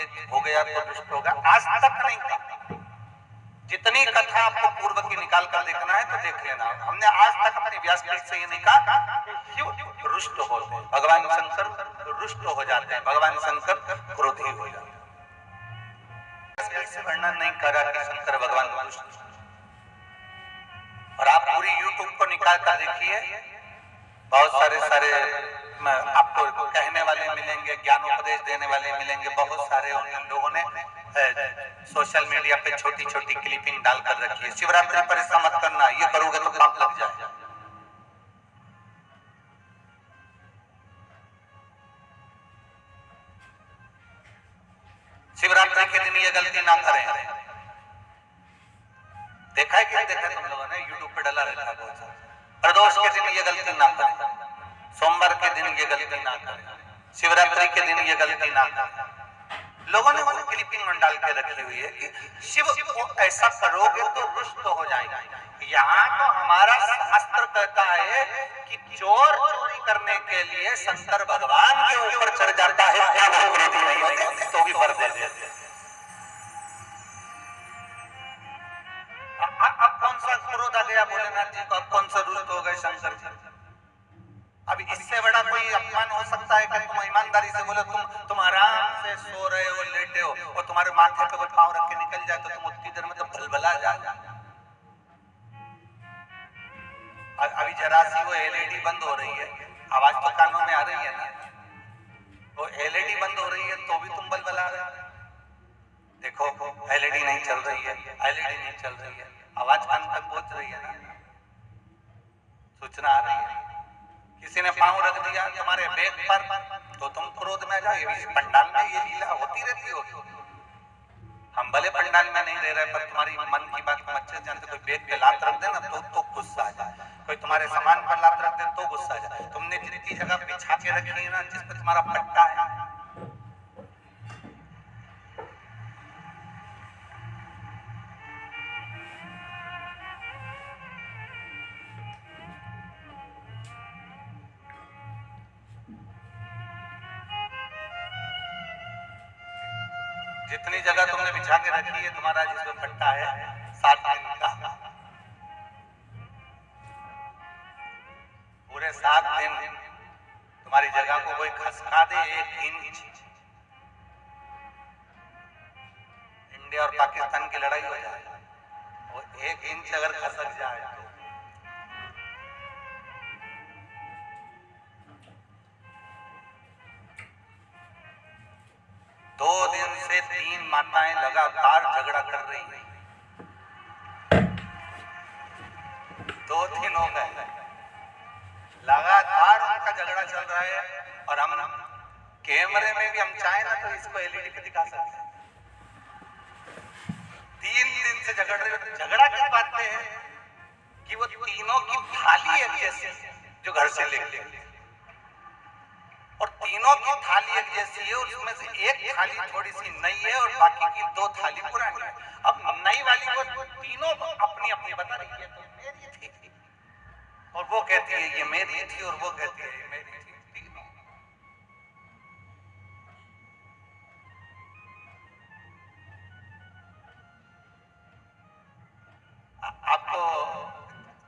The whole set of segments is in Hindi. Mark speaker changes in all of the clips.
Speaker 1: ये हो गया तो दुष्ट होगा, आज तक नहीं कहा। जितनी कथा आपको पूर्व की निकाल कर देखना है तो देख लेना। हमने आज तक अपने व्यासपीठ से ये नहीं कहा क्यों रुष्ट होते हैं भगवान शंकर, रुष्ट हो जाते हैं भगवान शंकर, क्रोधी हो जाते हैं। से वर्णन नहीं करा कि शंकर भगवान रुष्ट। और आप पूरी YouTube को निकाल कर देखिए, बहुत सारे आपको कहने वाले मिलेंगे, ज्ञानोपदेश देने वाले मिलेंगे, बहुत सारे उन लोगों ने सोशल मीडिया पे छोटी छोटी क्लिपिंग डालकर रखी है। शिवरात्रि पर ऐसा मत करना, ये करोगे तो पाप लग जाए। शिवरात्रि के दिन ये गलती ना करें। देखा है क्या? देखा है तुम लोगों ने? यूट्यूब पे डाला रहता है बहुत सारा। प्रदोष के दिन ये गलती ना करें, सोमवार के दिन ये गलती ना करें, शिवरात्रि के दिन ये गलती ना करें। लोगों ने वो क्लिपिंग डाल के रखी हुई है कि शिव को ऐसा करोगे तो रुष्ट हो जाएगा। यहाँ तो हमारा शास्त्र कहता है कि चोर चोरी करने के लिए शंकर भगवान के ऊपर चढ़ जाता है, क्या वो क्रोधी नहीं होते तो भी भर दे देते। अब कौन सा क्रोध आ गया भोलेनाथ जी को? अब कौन सा रुष्ट हो गए शंकर जी? अब इससे बड़ा कोई अपमान हो सकता है कि तुम ईमानदारी से बोलो तुम आराम से सो रहे हो, लेटे हो और तुम्हारे माथे पे कोई पांव रख के निकल जाए तो तुम उतनी देर में तो भलभला जा। अभी जरा सी वो एलईडी बंद हो रही है, आवाज तो कानों में आ रही है ना, वो एलईडी बंद हो रही है तो भी तुम बलबला रहे हो। देखो एलईडी नहीं चल रही है, एलईडी नहीं चल रही है, आवाज कान तक पहुंच रही है ना, सूचना आ रही है। किसी ने पांव रख दिया तुम्हारे बैग पर तो तुम क्रोध में जाओ। पंडाल में ये लीला होती रहती होगी। हम भले पंडाल में नहीं रह रहे पर तुम्हारी मन की बात को अच्छे जानते। कोई बैग पे लात रख दे ना तो गुस्सा आ जाए, कोई तुम्हारे सामान पर लात रख दे तो गुस्सा आ जाए। तुमने जितनी जगह बिछा के रखी है ना जिस पे तुम्हारा पट्टा है, जितनी जगह तुमने बिछा के रखी है तुम्हारा जिसमें पट्टा है 7 दिन का, पूरे 7 दिन तुम्हारी जगह को कोई खसका दे 1 इंच, इंडिया और पाकिस्तान की लड़ाई हो जाए, वो 1 इंच अगर खसक जाए तो 2 दिन से 3 माताएं लगातार झगड़ा कर रही हैं। 2 दिन हो गए लगातार उनका झगड़ा चल रहा है और हम कैमरे में भी हम चाहे ना तो इसको एलईडी पे दिखा सकते हैं। 3 दिन से झगड़ रहे हैं। झगड़ा किस बात पे है कि वो तीनों की थाली एक जैसी जो घर से लेके, और तीनों की थाली एक जैसी है, उसमें से एक थाली थोड़ी सी नई है और बाकी की 2 थाली पुरानी है। अब नई वाली वो तीनों अपनी अपनी बता रही है तो मेरी थी, और वो कहती है ये मेरी थी, और वो कहती है ये मेरी थी। तीनों आपको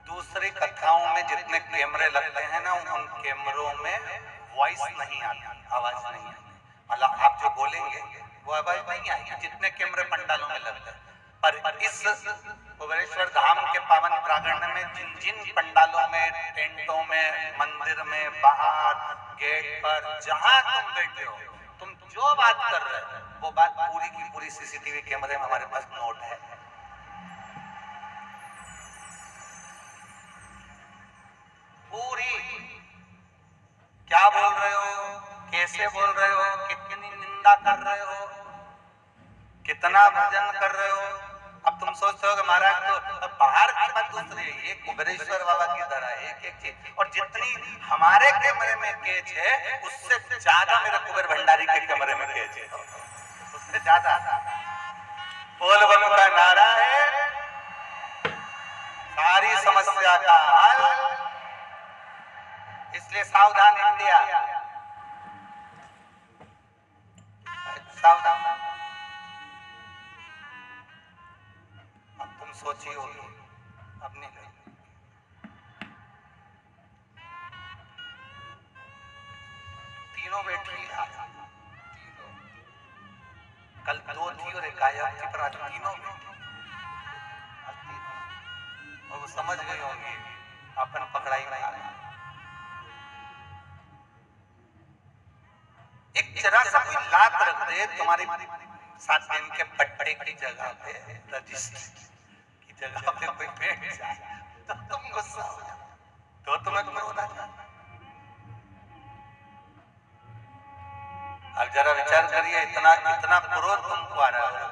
Speaker 1: दूसरी कथाओं में जितने कैमरे लगते हैं ना उन कैमरों में वॉइस नहीं आती, आवाज नहीं आती, मतलब आप जो बोलेंगे वो आवाज नहीं आएगी जितने कैमरे पंडालों में लगते हैं। पर इस भुवनेश्वर धाम के पावन प्रांगण में जिन जिन पंडालों में, टेंटों में, मंदिर में, बाहर गेट पर जहां तुम बैठे हो, तुम जो बात कर रहे हो वो बात पूरी की पूरी सीसीटीवी कैमरे में हमारे पास नोट है। पूरी क्या बोल रहे हो, कैसे बोल रहे हो, कितनी निंदा कर रहे हो, कितना भजन कर रहे हो। अब तुम सोचते हो कि महाराज तो बाहर की बात दूसरी है, ये कुबेरेश्वर बाबा की तरह एक एक चीज, और जितनी हमारे कैमरे में केच है उससे ज्यादा मेरे कुबेर भंडारी के कैमरे में केच है, उससे ज्यादा। बोल बम का नारा है, सारी समस्या का हल, इसलिए सावधान इंडिया। सावधान। अब तुम सोची होगी, अब नहीं गई। तीनों बैठी आज, तीनों। कल 2 थी और एक गायब थी, पर आज तीनों बैठी। और वो समझ गई होंगी अपन पकड़ाई में आ गए। एक जरा सा कोई लात रख दे तुम्हारे 7 दिन के पट्टे की जगह पे, रजिस्ट्री की जगह पे कोई बैठ जाए तो तुम गुस्सा हो जाओ, तो तुम्हें क्रोध आ जाए। अब जरा विचार करिए, इतना इतना क्रोध तुमको आ रहा है।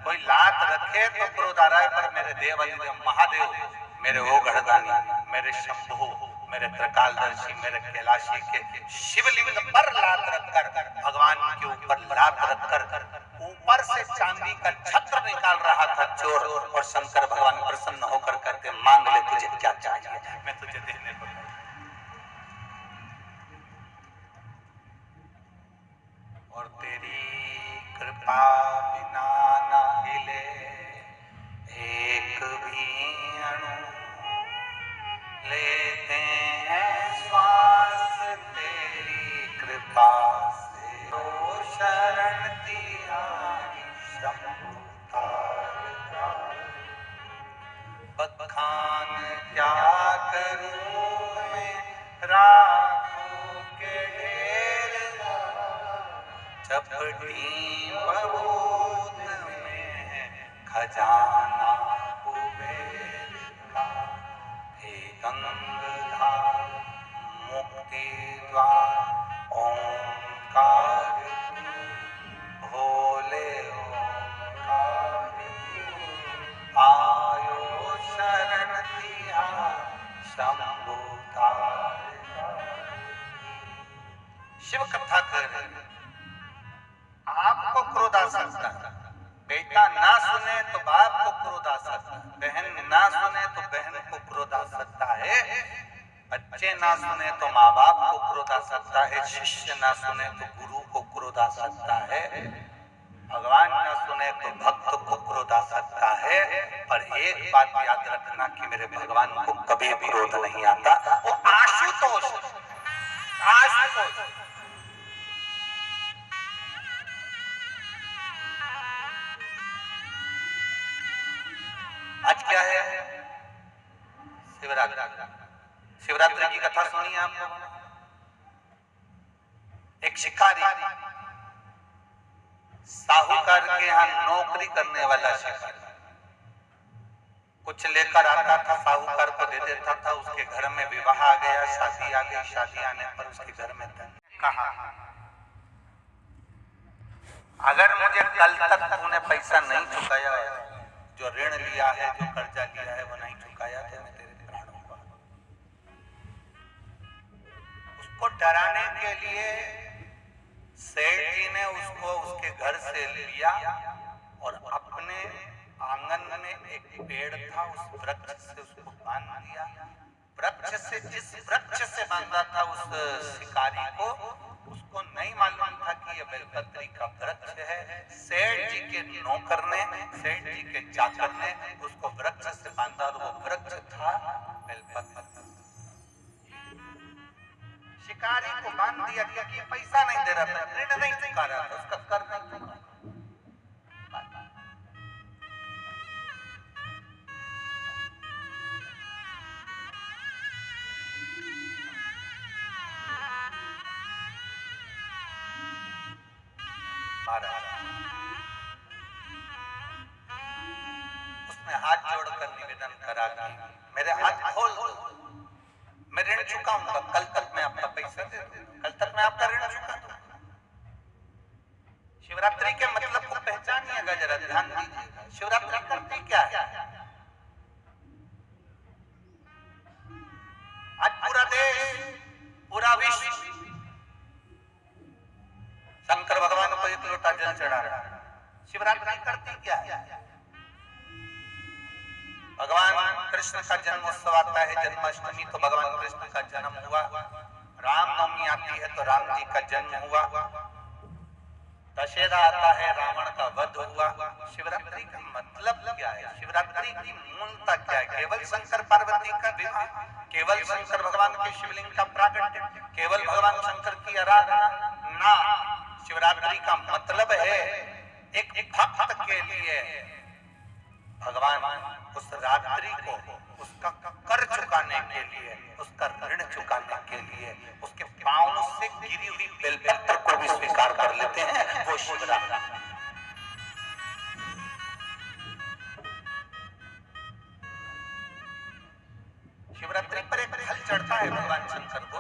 Speaker 1: कोई लात रखे तो क्रोध आ रहा है, पर मेरे देवाधिदेव महादेव, मेरे ओघड़दानी, मेरे शंभु, मेरे त्रिकालदर्शी, मेरे कैलाशी के शिवलिंग पर लात रखकर, भगवान के ऊपर लात रखकर ऊपर से चांदी का छत्र निकाल रहा था चोर, और शंकर भगवान प्रसन्न होकर कहते मांग ले तुझे क्या चाहिए, मैं तुझे देने को। और तेरी कृपा बिना न हिले एक भी अणु, लेते हैं श्वास तेरी कृपा से, तो शरण तिहारी शंभु तारका। बखान क्या करूं मैं राखों के ढेर, चपटी बबूत में खजाना कुबेर का। हे गंगाधार मुक्ति द्वार ओंकार तू, भोले ओंकार तू, आयो शरण तिहार शंभु तारका। शिव कथा कर रहे हैं। आपको क्रोध आ सकता है, बेटा ना सुने तो बाप को क्रोध आ सकता है, बहन ना सुने तो बहन को क्रोध आ सकता है, बच्चे ना सुने तो माँ बाप को क्रोध आ सकता है, शिष्य ना सुने तो गुरु को क्रोध आ सकता है, भगवान ना सुने तो भक्त को क्रोध आ सकता है। पर एक बात याद रखना कि मेरे भगवान को कभी क्रोध नहीं आता, वो आशुतोष। आशुतोष आज क्या है? शिवरात्रि। शिवरात्रि की कथा सुनी आप लोगों ने? एक शिकारी, साहूकार के यहाँ नौकरी करने वाला शिकारी, कुछ लेकर आता था, साहूकार को दे देता था, उसके घर में विवाह आ गया, शादी आ गई, शादी आने पर उसके घर में कहा, अगर मुझे कल तक तूने पैसा नहीं चुकाया, जो ऋण लिया है, जो कर्जा लिया है, वो नहीं चुकाया, तो मैं तेरे प्राणों को। उसको डराने के लिए सेठ जी ने उसको उसके घर से लिया और अपने आंगन में एक पेड़ था, उस वृक्ष से उसको बांध दिया। वृक्ष से, जिस वृक्ष से बांधा था उस शिकारी को, उसको नहीं मालूम था कि यह बेलपत्री का वृक्ष है। सेठ जी के नौकर ने, सेठ जी के चाकर ने उसको वृक्ष से बांधा, और वो वृक्ष था बेलपत्र। शिकारी को बांध दिया क्योंकि पैसा नहीं दे रहा था, ऋण नहीं चुका रहा था, उसका कर नहीं चुका। उसने हाथ जोड़कर निवेदन करा कि मेरे हाथ खोल दो, मैं ऋण चुकाऊंगा, कल तक मैं आपका पैसा दे दूंगा, कल तक मैं आपका ऋण चुका दूंगा। शिवरात्रि के मतलब को पहचानिएगा, जरा ध्यान दीजिएगा। शिवरात्रि करती क्या है? आज पूरा देश, पूरा विश्व शंकर भगवान को एक लोटा जल चढ़ा रहा है। शिवरात्रि करती क्या है? भगवान कृष्ण का जन्मोत्सव आता है, जन्माष्टमी, तो भगवान कृष्ण का जन्म हुआ। रामनवमी आती है तो राम जी का जन्म हुआ। दशहरा आता है, रावण का वध हुआ। शिवरात्रि का मतलब क्या है? शिवरात्रि की मूलता क्या है? केवल शंकर पार्वती का विवाह, केवल शंकर भगवान के शिवलिंग का प्राकट्य, केवल भगवान शंकर की आराधना ना। शिवरात्रि का मतलब है एक भक्त के लिए भगवान उस रात्रि को उसका कर चुकाने के लिए, उसका ऋण चुकाने के लिए उसके पांव से गिरी हुई बेलपत्र को भी स्वीकार कर लेते हैं, वो शिवरात्रि। शिवरात्रि पर एक फल चढ़ता है भगवान शंकर को,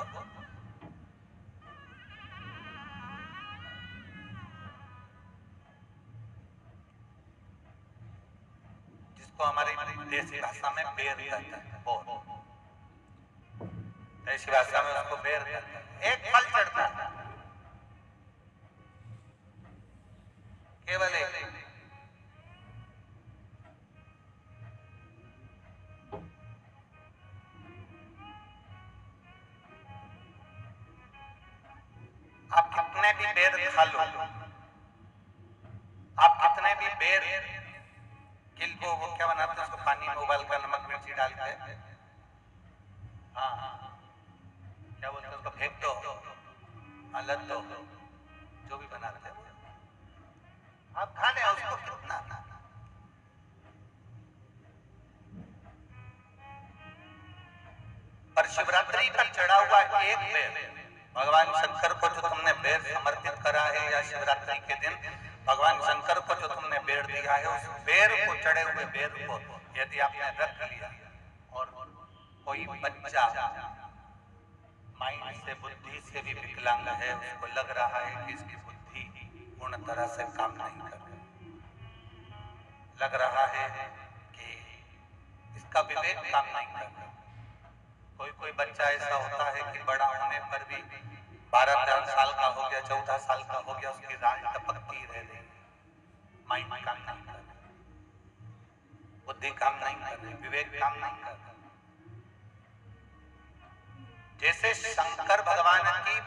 Speaker 1: जिसको हमारी देसी भाषा में बेर कहते हैं। वो देसी भाषा में उसको बेर कहते हैं। एक फल चढ़ता है, केवल एक। आप कितने भी बेर खा लो, आप कितने भी बेर किल वो क्या बनाते हैं उसको पानी में उबाल कर नमक मिर्ची डाल के, हाँ क्या बोलते हैं उसको, फेंक दो, अलग दो, जो भी बनाते हैं आप खा लें उसको कितना। पर शिवरात्रि पर चढ़ा हुआ एक बेर भगवान शंकर को जो तुमने बेर समर्पित करा है, या शिवरात्रि के दिन भगवान शंकर को जो तुमने बेर दिया है, उस बेर को, चढ़े हुए बेर को यदि आपने रख लिया और कोई बच्चा माइंड से, बुद्धि से भी विकलांग है, उसको लग रहा है कि इसकी बुद्धि पूर्ण तरह से काम नहीं कर रही, लग रहा है कि इसका विवेक काम नहीं कर रहा। कोई बच्चा ऐसा होता है कि बड़ा होने पर भी 12-13 साल का हो गया, 14 साल का हो गया, उसकी राह टपकती रह गई, माइंड काम नहीं कर रही, बुद्धि काम नहीं कर रही, विवेक काम नहीं कर रहा। जैसे शंकर भगवान की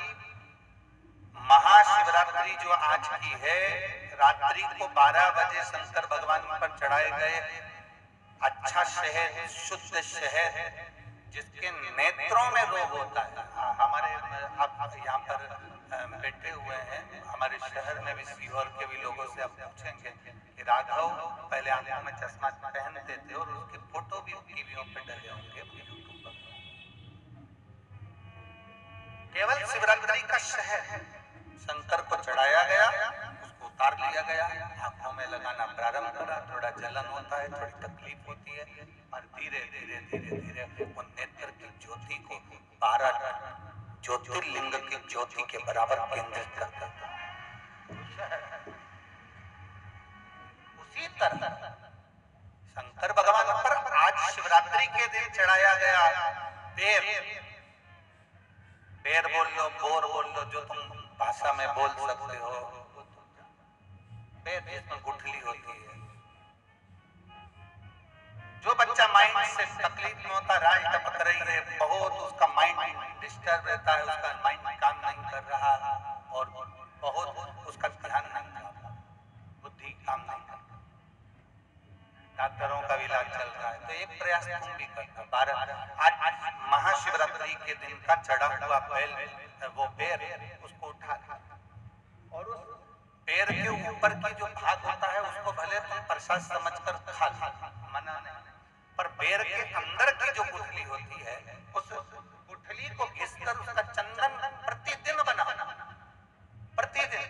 Speaker 1: महाशिवरात्रि जो आज की है, रात्रि को 12 बजे शंकर भगवान पर चढ़ाए गए अच्छा शहद, शुद्ध शहद, जिसके नेत्रों में रोग होता है। हमारे आप यहाँ पर बैठे हुए हैं, हमारे शहर में भी, सीहोर के भी लोगों से आप पूछेंगे कि राघव पहले आंखों में चश्मा पहनते थे और उसके फोटो भी टीवियों पे डले होंगे यूट्यूब पर। केवल शिवरात्रि का शहद शंकर को चढ़ाया गया, उसको उतार लिया गया, आंखों में लगाना प्रारंभ करा, थोड़ा जलन होता है, थोड़ी तकलीफ होती है, और धीरे धीरे धीरे धीरे वो नेत्र की ज्योति को 12 ज्योतिर्लिंग की ज्योति के बराबर केंद्रित कर देता है। उसी तरह शंकर भगवान पर आज शिवरात्रि के दिन चढ़ाया गया बेर, बेर बोल लो, बोर बोल लो, जो तुम भाषा में बोल सकते हो, बेर जिसमें गुठली होती है। जो बच्चा माइंड से तकलीफ में होता, राह टपक रही है, बहुत उसका माइंड डिस्टर्ब रहता है, उसका माइंड काम नहीं कर रहा और बहुत उसका ध्यान नहीं कर रहा, बुद्धि काम नहीं कर रहा, डॉक्टरों का भी इलाज चल रहा है, तो एक प्रयास तुम भी करना। 12 आज महाशिवरात्रि के दिन का चढ़ा हुआ बेल, वो बेर, उसको उठा और उस बेर के ऊपर की जो भाग होता है उसको भले तुम प्रसाद समझकर खा लो, मना नहीं, पर बेर के अंदर की जो गुठली होती है, उस गुठली को घिसकर उसका चंदन प्रतिदिन बनाना, प्रतिदिन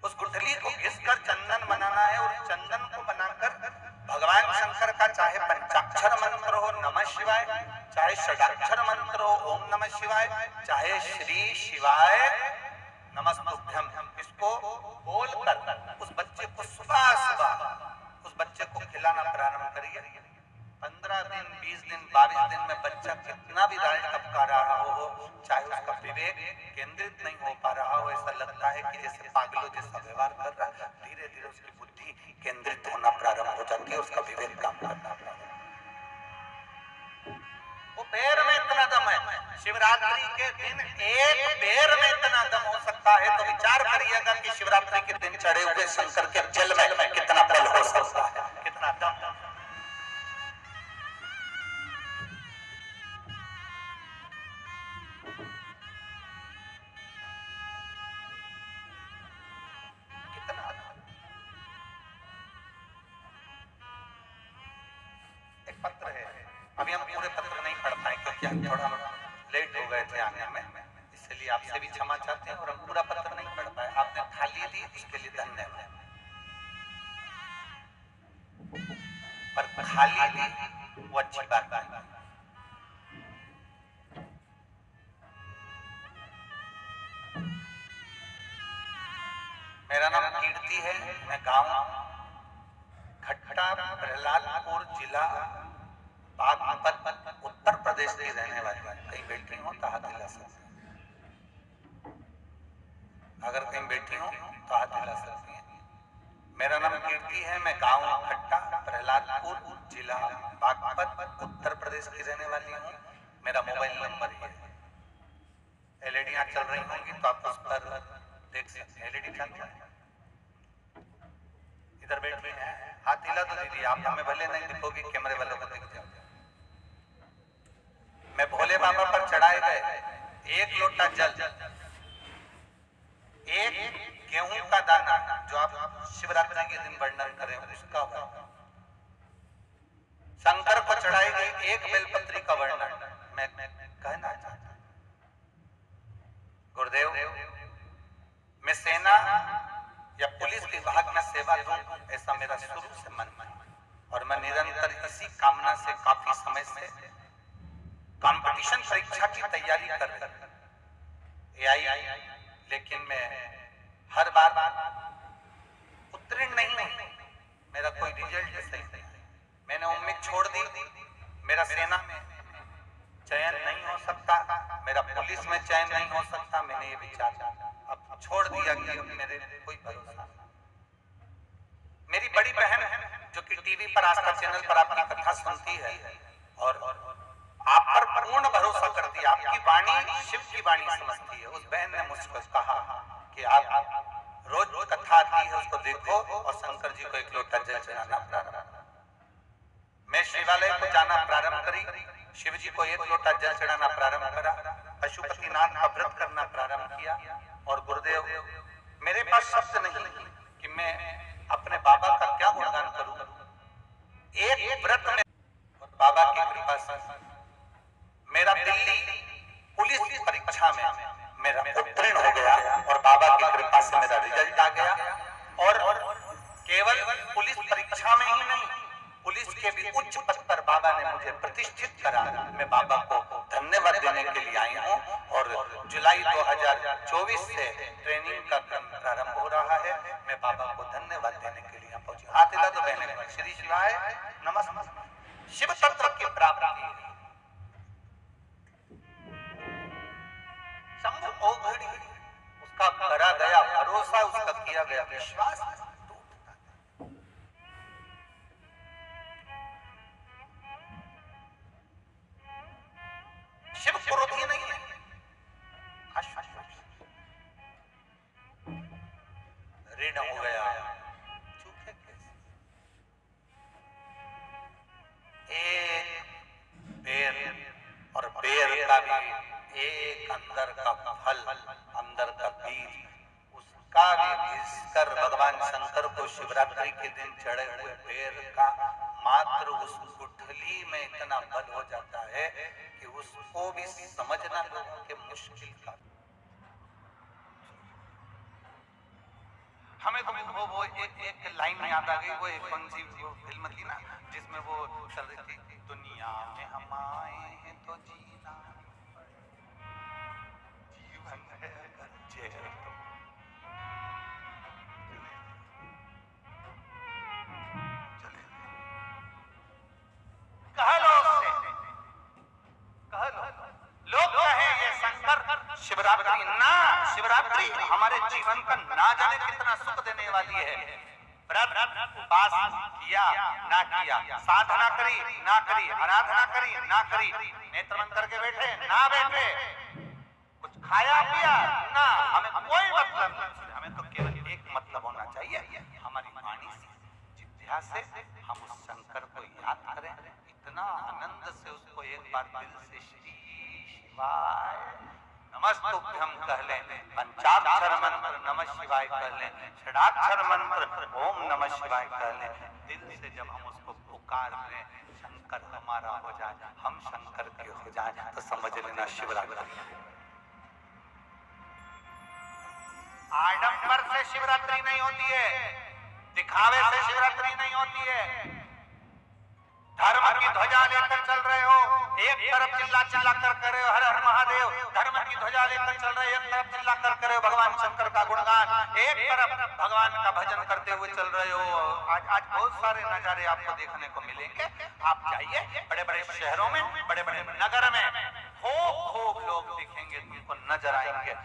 Speaker 1: उस गुठली को घिसकर चंदन बनाना है। और चंदन को बनाकर भगवान शंकर का चाहे पंचाक्षर मंत्र हो नमः शिवाय, चाहे षडाक्षर मंत्र हो ओम नमः शिवाय, चाहे श्री शिवाय नमस्तुभ्यम, इसको बोलकर उस बच्चे को सुबह सुबह उस बच्चे को खिलाना प्रारंभ करिए। 15 दिन, 20 दिन, 22 दिन में बच्चा कितना भी राह टपका रहा हो, चाहे उसका विवेक केंद्रित नहीं हो पा रहा हो, ऐसा लगता है कि जैसे पागलों जैसा व्यवहार कर रहा है, धीरे धीरे उसकी बुद्धि केंद्रित होना प्रारंभ हो जाती है, उसका विवेक काम करना प्रारंभ। वो पैर में इतना दम है। शिवरात्रि शिवरात्रि के दिन एक बेर में इतना दम हो सकता है, तो विचार करिएगा कि शिवरात्रि के दिन चढ़े हुए शंकर के जल में कितना बल हो सकता है, कितना दम। एक पत्र है, अभी हम पूरे पत्र नहीं पढ़ पाए क्योंकि हम थोड़ा लेट हो गए थे आने में, इसलिए आपसे भी क्षमा चाहते हैं और हम पूरा पत्र नहीं पढ़ पाए। आपने थाली दी उसके लिए धन्यवाद, पर खाली दी वो अच्छी बात है। मेरा नाम कीर्ति है, मैं गांव खट्टा प्रहलादपुर जिला बागपत उत्तर प्रदेश की रहने वाली है। कहीं बैठी हो तो हाथ हिला सकते हैं, अगर कहीं बैठी हो तो हाथ हिला सकती हैं। मेरा नाम कीर्ति है, मैं गांव खट्टा प्रहलादपुर जिला बागपत उत्तर प्रदेश की रहने वाली हूँ। मेरा मोबाइल नंबर है, एलईडियां चल रही होंगी तो आप उस पर देख सकते हैं। एलईडी चल रहा है, इधर बैठी है, हाथ हिला तो दीजिए। आप हमें भले नहीं दिखोगी, कैमरे वालों को दिख जाओ। मैं भोले बाबा पर चढ़ाए गए एक लोटा जल, एक गेहूं का दाना जो आप शिवरात्रि के दिन वर्णन करें उसका हुआ, शंकर को चढ़ाई गई एक बेलपत्री का वर्णन मैं कहना चाहता हूं। गुरुदेव, मैं सेना या पुलिस विभाग में सेवा दूं ऐसा मेरा शुरू से मन है, और मैं निरंतर इसी कामना से काफी समय से कंपटीशन परीक्षा की तैयारी कर रहा हूं, लेकिन मैं हर बार उत्तीर्ण नहीं हूं, मेरा कोई रिजल्ट सही नहीं। मैंने उम्मीद छोड़ दी, मेरा सेना में चयन नहीं हो सकता, मेरा पुलिस में चयन नहीं हो सकता। मैंने ये विचार अब छोड़ दिया कि अब मेरे कोई भरोसा नहीं। मेरी बड़ी बहन जो कि टीवी पर आस्था चैनल पर आपकी कथा सुनती है और आप पर पूर्ण भरोसा करती है, आपकी वाणी शिव की वाणी समझती है, उस बहन ने मुझको कहा कि आप रोज कथा आती है उसको देखो और शंकर जी को एक लोटा जल चढ़ाना प्रारंभ। मैं शिवालय को जाना प्रारंभ करी, शिव जी को एक लोटा जल चढ़ाना प्रारंभ करा, पशुपतिनाथ का व्रत करना प्रारंभ किया। और गुरुदेव, मेरे पास शब्द नहीं कि मैं अपने बाबा का क्या गुणगान करूं। एक व्रत में बाबा की कृपा से मेरा दिल्ली पुलिस परीक्षा में मेरा उत्तीर्ण हो गया और बाबा की कृपा से मेरा रिजल्ट आ गया। और केवल पुलिस परीक्षा में ही नहीं, पुलिस के भी उच्च पद पर बाबा ने मुझे प्रतिष्ठित करा। मैं बाबा को धन्यवाद देने के लिए आई हूँ और जुलाई 2024 से ट्रेनिंग का क्रम प्रारंभ हो रहा है। मैं बाबा को धन्यवाद देने के लिए पहुंची। हाथ हिला दो बहने, श्री शिवाय नमस्कार। शिव तत्व की प्राप्ति, शंभु ओघड़ी, उसका करा गया भरोसा, उसका किया गया विश्वास शिव क्रोधी नहीं है, ऋण हो गया, चूके कैसे? एक बेर और बेर का भी एक अंदर का फल, अंदर का बीज, उसका भी घिसकर भगवान शंकर को शिवरात्रि के दिन चढ़े हुए बेर का मात्र उस गुठली में इतना बल हो जाता है कि उसको भी समझना लोगों के मुश्किल का। हमें तो वो एक लाइन याद आ गई, वो एक कौन सी फिल्म थी ना जिसमें वो चल रही थी, दुनिया में हम आए हैं तो जीना, जीवन है अगर जहर तो कह लो उससे, कह लो। लोग कहे ये शंकर शिवरात्रि ना, शिवरात्रि हमारे जीवन का ना जाने कितना सुख देने वाली है, व्रत उपास किया ना किया, साधना करी ना करी, आराधना करी ना करी, नेत्र बंद करके बैठे ना बैठे, कुछ खाया पिया ना, हमें कोई मतलब नहीं। हमें तो केवल एक मतलब होना चाहिए, हमारी वाणी से, जिह्वा से हम उस शंकर को याद करें, इतना आनंद से उसको एक बार दिल से श्री शिवाय नमस्तुभ्यम कह लें, पंचाक्षर मंत्र नमः शिवाय कह लें, षडाक्षर मंत्र ओम नमः शिवाय कह लें, दिल से जब हम उसको पुकार लें, शंकर हमारा हो जाए, हम शंकर के हो जाए, तो समझ लेना शिवरात्रि। आडंबर से शिवरात्रि नहीं होती है, दिखावे से शिवरात्रि नहीं होती है। धर्म की ध्वजा लेकर चल रहे हो, एक तरफ चिल्ला चिल्ला कर रहे हो हर हर महादेव, धर्म की ध्वजा लेकर चल रहे हो, एक तरफ चिल्ला कर रहे हो भगवान शंकर का गुणगान, एक तरफ भगवान का भजन करते हुए चल रहे हो। आज बहुत सारे नजारे आपको देखने को मिलेंगे। आप जाइए बड़े बड़े शहरों में, बड़े बड़े नगर में, खूब लोग दिखेंगे, तुमको नजर आएंगे।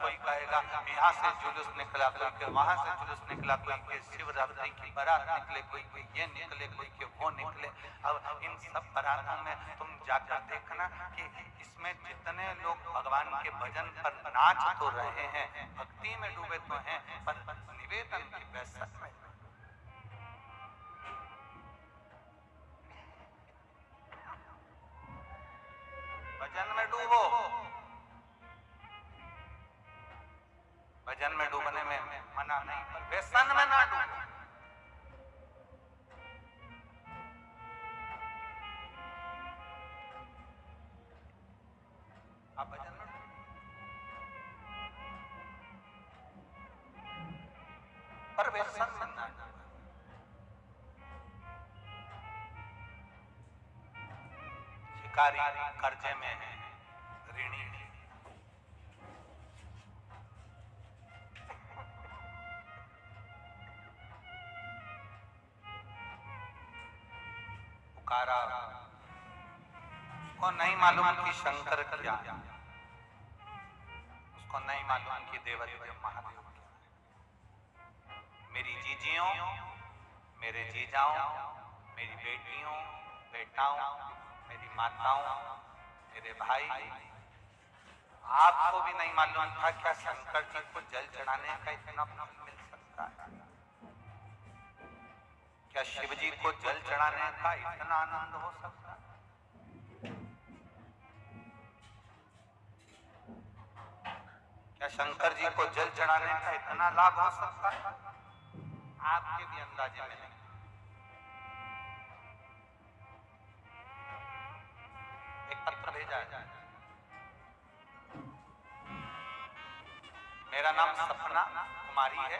Speaker 1: कोई कहेगा यहाँ से जुलूस निकला, कोई के वहां से जुलूस निकला, कोई के शिवरात्रि की बारात निकले, कोई के ये निकले, कोई के वो निकले। अब इन सब बारातों में तुम जाकर देखना कि इसमें जितने लोग भगवान के भजन पर नाच तो रहे हैं, भक्ति में डूबे तो हैं, पर निवेदन की पैसा में भजन में डूबो, भजन में डूबने में मना नहीं, पर व्यसन में ना डूबो। आप भजन में पर व्यसन में ना डूबो। शिकारी कर्जे में है, ऋणी पुकारा, उसको नहीं मालूम कि शंकर क्या, उसको नहीं मालूम कि देवदेव महादेव क्या। मेरी जीजियों, मेरे जीजाओं, मेरी बेटियों, बेटाओं, मेरी माताओं, मेरे भाई, आपको भी नहीं मालूम था क्या शंकर जी को जल चढ़ाने का इतना फल मिल सकता है? क्या शिव जी को जल चढ़ाने का इतना आनंद हो सकता है? क्या शंकर जी को जल चढ़ाने का इतना लाभ हो सकता है? आपके भी अंदाजे में नहीं। एक पत्र भेजा है, मेरा नाम सपना कुमारी है,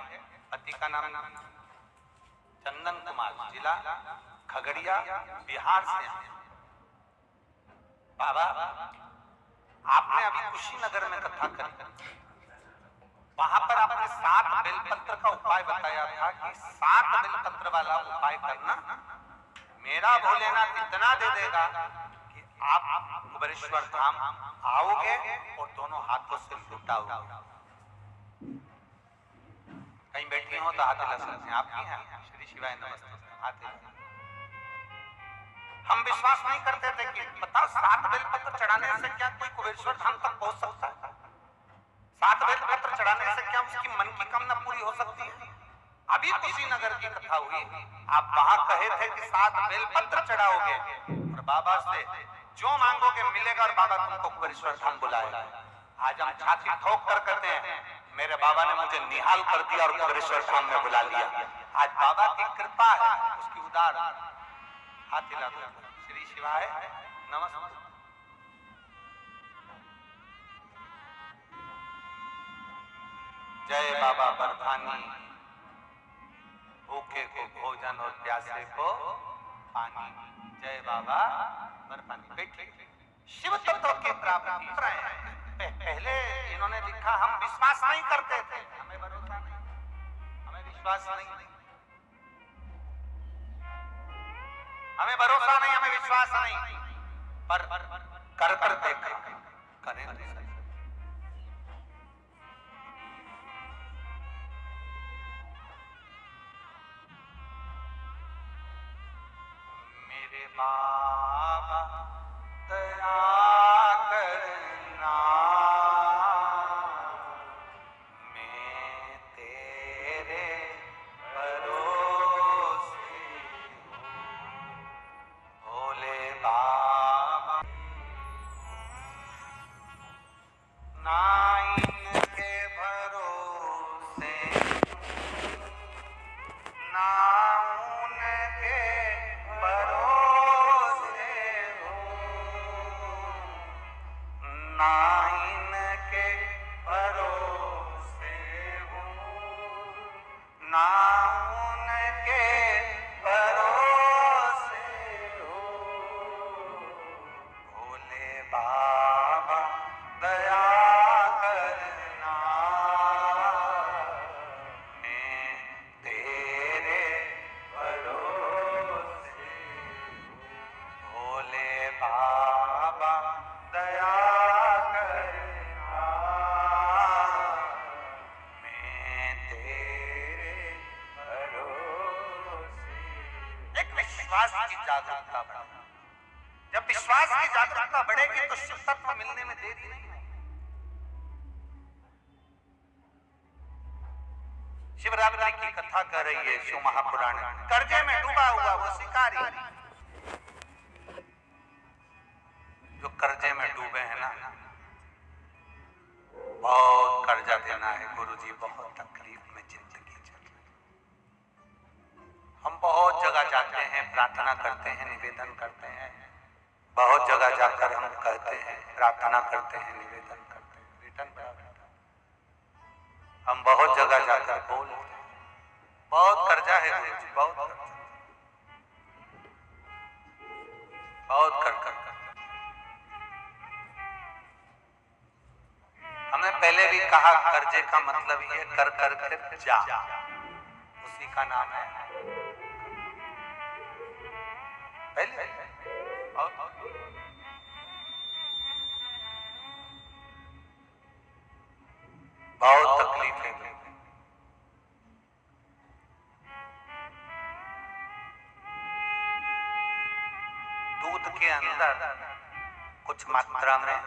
Speaker 1: पति का नाम चंदन कुमार, जिला खगड़िया, बिहार से हैं। बाबा, आपने अभी कुशीनगर में कथा करी, वहां पर आपने 7 बेलपत्र का उपाय बताया था कि 7 बेलपत्र वाला उपाय करना, मेरा भोलेनाथ इतना दे देगा कि आप कुबेरेश्वर धाम आओगे और दोनों हाथों से लुटाओगे। कहीं बैठी हो तो हाथ हिला सकते हैं, आपकी हैं, श्री शिवाय नमस्ते, हाथ हिला। हम विश्वास नहीं करते थे कि बताओ 7 बेलपत्र चढ़ाने से क्या कोई कुबेरेश्वर धाम तक पहुंच सकता है? 7 बेलपत्र चढ़ाने से क्या उसकी मन की कामना पूरी हो सकती है? अभी कुशीनगर की कथा हुई, आप वहां कहे थे कि 7 बेलपत्र चढ़ाओगे और बाबा से जो मांगोगे मिलेगा और बाबा तुमको कुबेरेश्वर धाम बुलाएगा। आज हम छाती ठोक कर कहते हैं मेरे बाबा ने मुझे निहाल कर दिया और कुबेरेश्वर धाम में बुला लिया। आज बाबा की कृपा है, उसकी उदार। हाथ हिला दो, श्री शिवाय नमस्ते। जय बाबा बर्फानी, भूखे को भोजन और प्यासे को पानी। जय बाबा बर्फानी। बैठे शिव तत्व की प्राप्ति पहले इन्होंने लिखा, हम विश्वास नहीं करते थे, हमें भरोसा नहीं, हमें विश्वास नहीं, हमें भरोसा नहीं, हमें विश्वास नहीं, पर कर कर देखा, करें तो सही। बाबा दया करना, मैं तेरे भरोसे भोले बाबा। ना इनके भरोसे ना उनके भरोसे हूँ, ना इनके भरोसे हूँ, ना उनके भरोसे हूँ। भोले बाबा दया करना, मैं तेरे भरोसे हूँ। भोले बाबा दया करना, मैं तेरे भरोसे। एक विश्वास की जागरूकता बढ़े। जब विश्वास की जागरूकता बढ़ेगी तो शिव तत्व मिलने में देरी नहीं है। शिवरात्रि की कथा कर रही है शिव महापुराण। कर्जे में डूबा हुआ वो शिकारी, जो कर्जे में डूबे हैं ना, बहुत कर्जा देना है गुरुजी, बहुत तकलीफ में जिंदगी चल रही। हम बहुत जगह जाते हैं, प्रार्थना करते हैं, निवेदन करते हैं, बहुत जगह जाकर हम कहते हैं, प्रार्थना करते हैं, निवेदन करते हैं, रिटर्न बराबर। हम बहुत जगह जाकर बोलते हैं, बहुत कर्जा है गुरुजी, बहुत कर्जा, बहुत कर। हमने पहले भी कहा कर्जे का मतलब ये कर कर कर जा, उसी का नाम है पहले। बहुत तकलीफ है। दूध के अंदर कुछ मात्रा में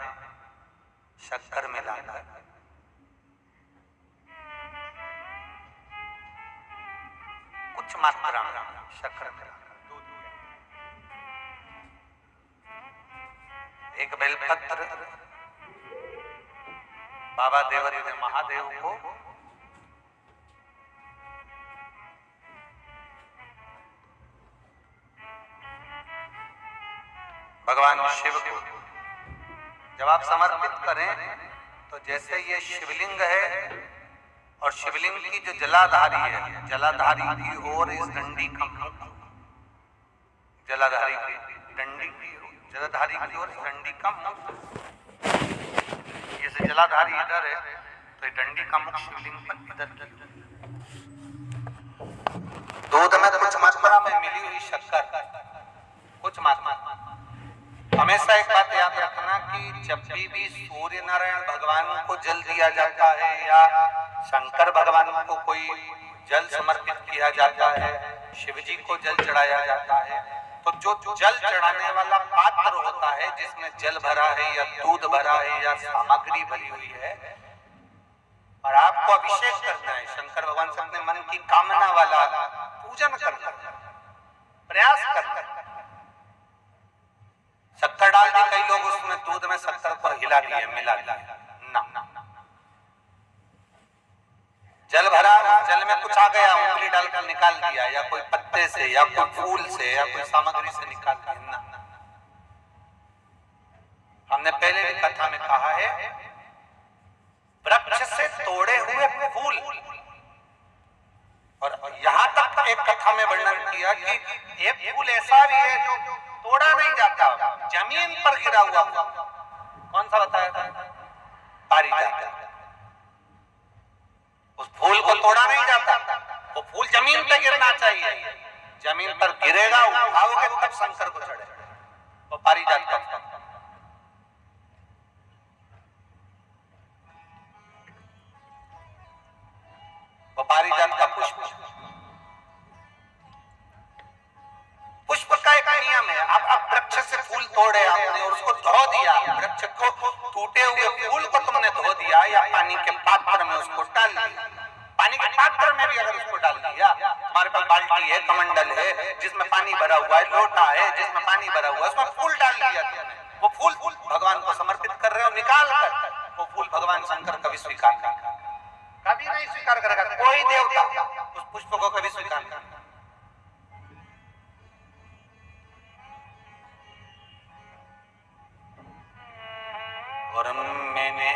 Speaker 1: शक्कर मिलाकर कुछ मात्रा में शक्कर मिलाकर दूध, एक बेलपत्र बाबा देवरी महादेव को भगवान शिव को जब आप समर्पित करें तो जैसे ये शिवलिंग है और शिवलिंग की जो जलाधारी है, जलाधारी की ओर इस डंडी का मुख, जलाधारी की डंडी की जलाधारी की ओर डंडी का मुख, जैसे जलाधारी इधर है तो डंडी का मुख शिवलिंग पर इधर की। दूध में कुछ मात्रा में मिली हुई शक्कर, कुछ मात्रा। हमेशा एक बात याद रखना कि जब भी सूर्य नारायण भगवान को जल दिया जाता है या शंकर भगवान को कोई जल समर्पित किया जाता है, शिव जी को जल चढ़ाया जाता है, तो जो जल चढ़ाने वाला पात्र होता है जिसमें जल भरा है या दूध भरा है या सामग्री भरी हुई है, और आपको अभिषेक करना है, शंकर भगवान से अपने मन की कामना वाला पूजन करना, प्रयास करना है। शक्कर डाल दी, कई लोग उसमें दूध में शक्कर को हिला दिए, मिला दिया ना। जल भरा, जल में कुछ आ गया, उंगली डालकर निकाल दिया, या कोई पत्ते से या कोई फूल से या कोई सामग्री से निकाल दिया ना। हमने पहले भी कथा में कहा है, वृक्ष से तोड़े हुए फूल, और यहाँ तक एक कथा में वर्णन किया कि एक फूल ऐसा भी है जो तोड़ा नहीं जाता, जमीन पर गिरा हुआ। कौन सा बताया था? पारिजात। उस फूल को तोड़ा नहीं जाता, वो फूल जमीन पे गिरना चाहिए, जमीन पर गिरेगा, उठाओगे तब शंकर को चढ़ेगा। तो पारिजात का पारिजात का पुष्प का एक नियम है, तोड़े आपने और उसको धो दिया, वृक्ष को टूटे हुए फूल को तुमने धो दिया या पानी के पात्र में उसको डाल दिया, पानी के पात्र में भी अगर उसको डाल दिया, हमारे पास बाल्टी है, कमंडल है जिसमें पानी भरा हुआ है, लोटा है जिसमें पानी भरा हुआ है, उसमें फूल डाल दिया तुमने, वो फूल भगवान को समर्पित कर रहे हो, निकाल कर वो फूल भगवान शंकर कभी स्वीकार कभी नहीं स्वीकार करेगा, कोई देवता उस पुष्प को कभी स्वीकार नहीं। और मैंने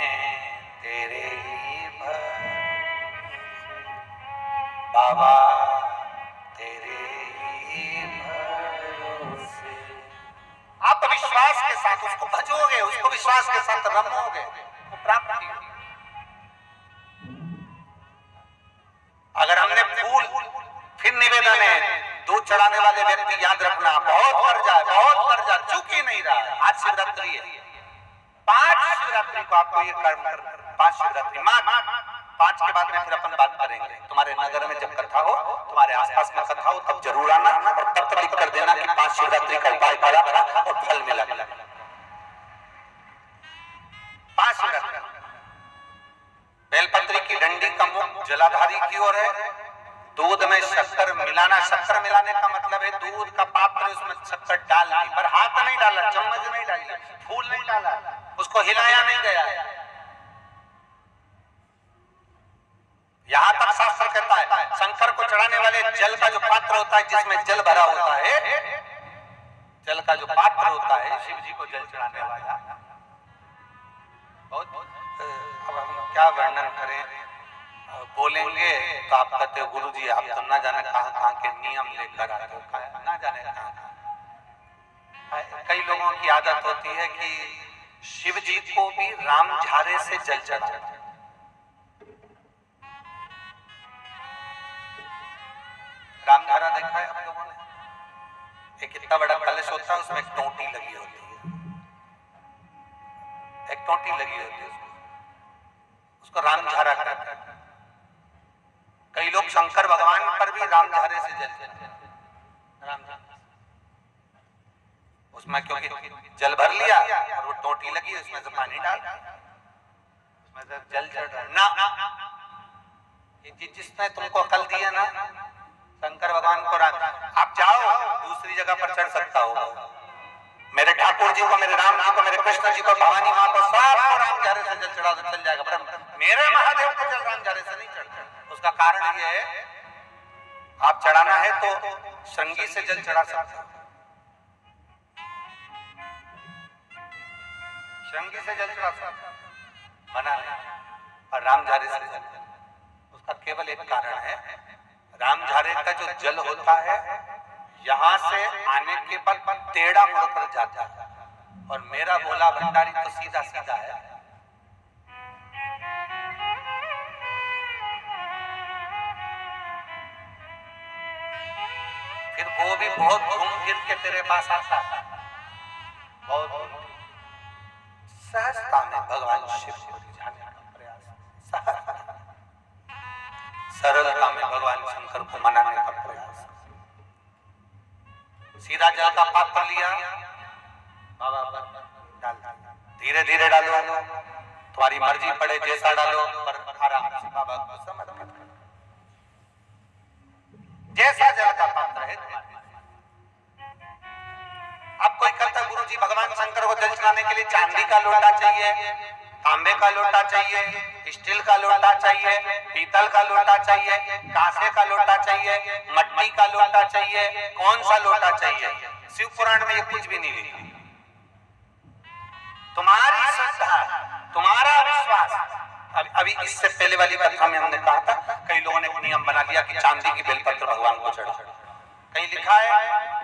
Speaker 1: तेरे ही बाबा तेरे ही भरोसे, आप विश्वास के साथ उसको भजोगे, उसको विश्वास के साथ रमोगे, वो प्राप्ति होगी। अगर हमने फूल, फिर निवेदन है, दूध चढ़ाने वाले व्यक्ति याद रखना, बहुत कर जाए चूक ही नहीं रहा। आज शिवरात्रि है, 5 शिवरात्रि को आपको ये कर्म करना, 5 शिवरात्रि, 5 के बाद में फिर अपन बात करेंगे। तुम्हारे नगर में जब कथा हो, तुम्हारे आसपास में कथा हो, तब जरूर आना और पत्र लिख कर देना कि 5 शिवरात्रि का उपाय करा था और फल मिला। 5 शिवरात्रि बेलपत्री की डंडी का मुख जलाधारी की ओर है, दूध में शक्कर मिलाना, शक्कर मिलाने का मतलब है दूध का पात्र उसमें शक्कर डाल दी, पर हाथ नहीं डाला, चम्मच नहीं डाली, फूल नहीं डाला, उसको हिलाया नहीं गया। यहां तक शास्त्र कहता है शंकर को चढ़ाने वाले जल का जो पात्र होता है, जिसमें जल भरा होता है, जल का जो पात्र होता है, शिव जी को जल चढ़ाने वाला, बहुत अब हम क्या वर्णन करें, बोलेंगे तो आप कहते हो गुरु जी आप तो ना जाने कहां के नियम लेकर आते हो, ना जाने कहां। कई लोगों की आदत होती है कि शिव जी को भी राम झारे से जल चढ़ाते, राम झारा देखा है आप लोगों ने? एक इतना बड़ा कलश होता है, उसमें एक टोंटी लगी होती है, एक टोंटी लगी होती है, उसको राम झारा कहते हैं। कई लोग शंकर भगवान पर भी राम झारे से जल चढ़ाते हैं, राम झारे उसमें, क्योंकि जल भर लिया और वो टोंटी लगी, उसमें से पानी डाल, उसमें से जल चढ़ रहा ना। जिसने तुमको अकल दी है ना, शंकर भगवान को आप जाओ दूसरी जगह पर चढ़ सकता हो, मेरे ठाकुर जी को, मेरे राम जी को, मेरे कृष्ण जी को, भवानी माँ को, सबको राम झारे से जल चढ़ा चल जाएगा, पर मेरे महादेव को जल राम झारे से नहीं चढ़ता। उसका कारण ये है, आप चढ़ाना है तो श्रृंगी से जल चढ़ा सकते हो, श्रृंगी से जल चढ़ा सकते मना नहीं, और राम झारे से जल, उसका केवल एक कारण है, राम झारे का जो जल होता है यहां से आने के बाद टेढ़ा मुड़कर जाता है, और मेरा भोला भंडारी तो सीधा सीधा है। फिर वो भी बहुत घूम फिर के तेरे पास आता है, बहुत सहजता में भगवान शिव को रिझाने का प्रयास, सरलता में भगवान शंकर को मनाने का प्रयास। सीधा जल का पात्र लिया, बाबा डाल, धीरे धीरे डालो, तुम्हारी मर्जी पड़े जैसा डालो, पर आराम से बाबा को समर्पित करो, जैसा जल का पात्र है तुम्हारे। अब कोई कहता है गुरुजी भगवान शंकर को जल चढ़ाने के लिए चांदी का लोटा चाहिए, तांबे का लोटा चाहिए, स्टील का लोटा चाहिए, पीतल का लोटा चाहिए, कांसे का लोटा चाहिए, मिट्टी का लोटा चाहिए, कौन सा लोटा चाहिए? शिव पुराण में ये कुछ भी नहीं लिखा। तुम्हारी श्रद्धा, तुम्हारा विश्वास। अभी इससे पहले वाली कथा में हमने कहा था, कई लोगों ने नियम बना लिया कि चांदी की बेलपत्र भगवान को चढ़ा। कहीं लिखा है?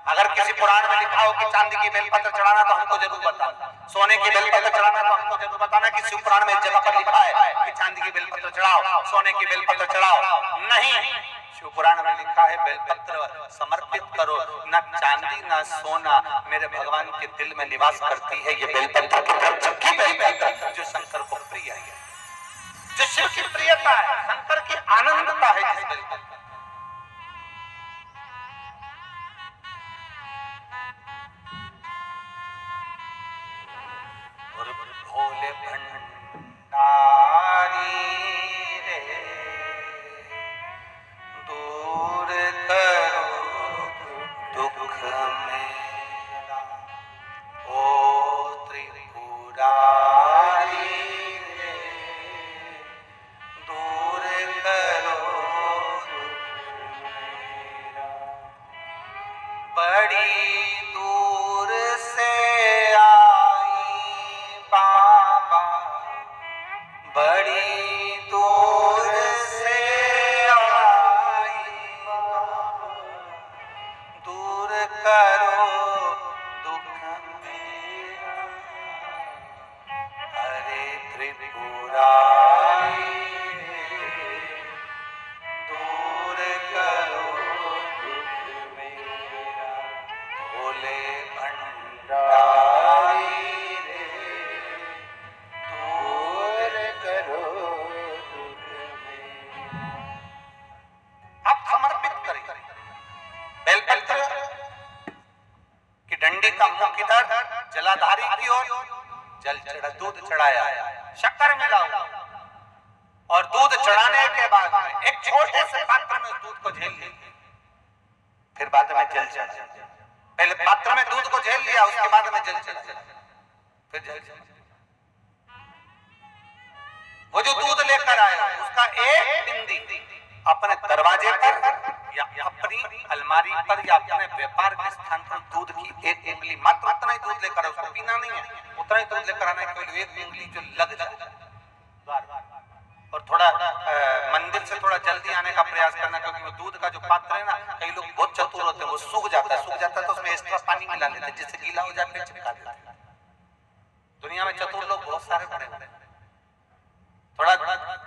Speaker 1: अगर किसी पुराण में लिखा हो कि चांदी की बेलपत्र चढ़ाना तो हमको जरूर बताना, सोने की बेलपत्र चढ़ाना तो हमको जरूर बताना कि शिव पुराण में इस जगह पर लिखा है कि चांदी की बेलपत्र चढ़ाओ, सोने की बेलपत्र चढ़ाओ। नहीं, शिव पुराण में लिखा है बेलपत्र समर्पित करो, न चांदी न सोना, मेरे भगवान के दिल में निवास करती है ये बेलपत्र की बेलपत्र जो शंकर को प्रिय है, जो शिव की प्रियता है, शंकर की आनंदता है जिस बेलपत्र। बोले भंडारी रे दूर करो दुख मेरा, ओ त्रिपुरारी रे दूर करो दुख मेरा। बड़ी दूर से आई बाबा, बड़ी दूर से आई बाबा, दूर करो दुख मेरा। हरे त्रिपुरारी दूर करो दुख मेरा, भोले भंडारी रे दूर करो दुख मेरा। आप समर्पित करें बेलपत्र की डंडी का मुख किधर, जलाधारी की ओर, जल चढ़ा, दूध चढ़ाया, शक्कर मिलाओ और दूध चढ़ाने के बाद में एक छोटे से पात्र में दूध को झेल लीजिए, फिर बाद में जल चढ़ाया। पहले पात्र में दूध को झेल लिया, उसके बाद में जल चढ़ाया, फिर जल चढ़ाया। वो जो दूध लेकर आया उसका एक बिंदी अपने दरवाजे पर या अपनी अलमारी पर या अपने व्यापार के स्थान पर दूध की एक उंगली, मात्र उतना ही दूध लेकर, उसको पीना नहीं है, उतना ही दूध लेकर आना है, केवल एक उंगली जो लग जाए और थोड़ा मंदिर से थोड़ा जल्दी आने का प्रयास करना, क्योंकि वो दूध का जो पात्र है ना, कई लोग बहुत चतुर होते हैं, वो सूख जाता है तो उसमें एक्स्ट्रा पानी मिला लेते हैं, जिससे गीला हो जाता है, चिपका देते हैं। दुनिया में चतुर लोग बहुत सारे पड़े हुए हैं। थोड़ा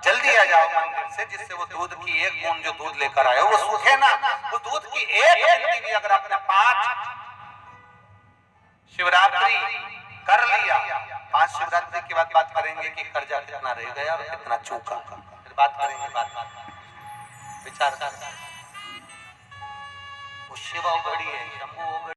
Speaker 1: जल्दी आ जाओ मंदिर से, जिससे वो दूध की एक बूंद जो दूध लेकर आए वो सूखे ना, वो दूध की एक बूंद भी अगर आपने 5 शिवरात्रि कर लिया, 5 शिवरात्रि के बाद बात करेंगे कि कर्जा कितना रह गया और कितना चूका, फिर बात करेंगे, बात विचार कर। वो शिव उघड़ी है, शंभू उघड़ी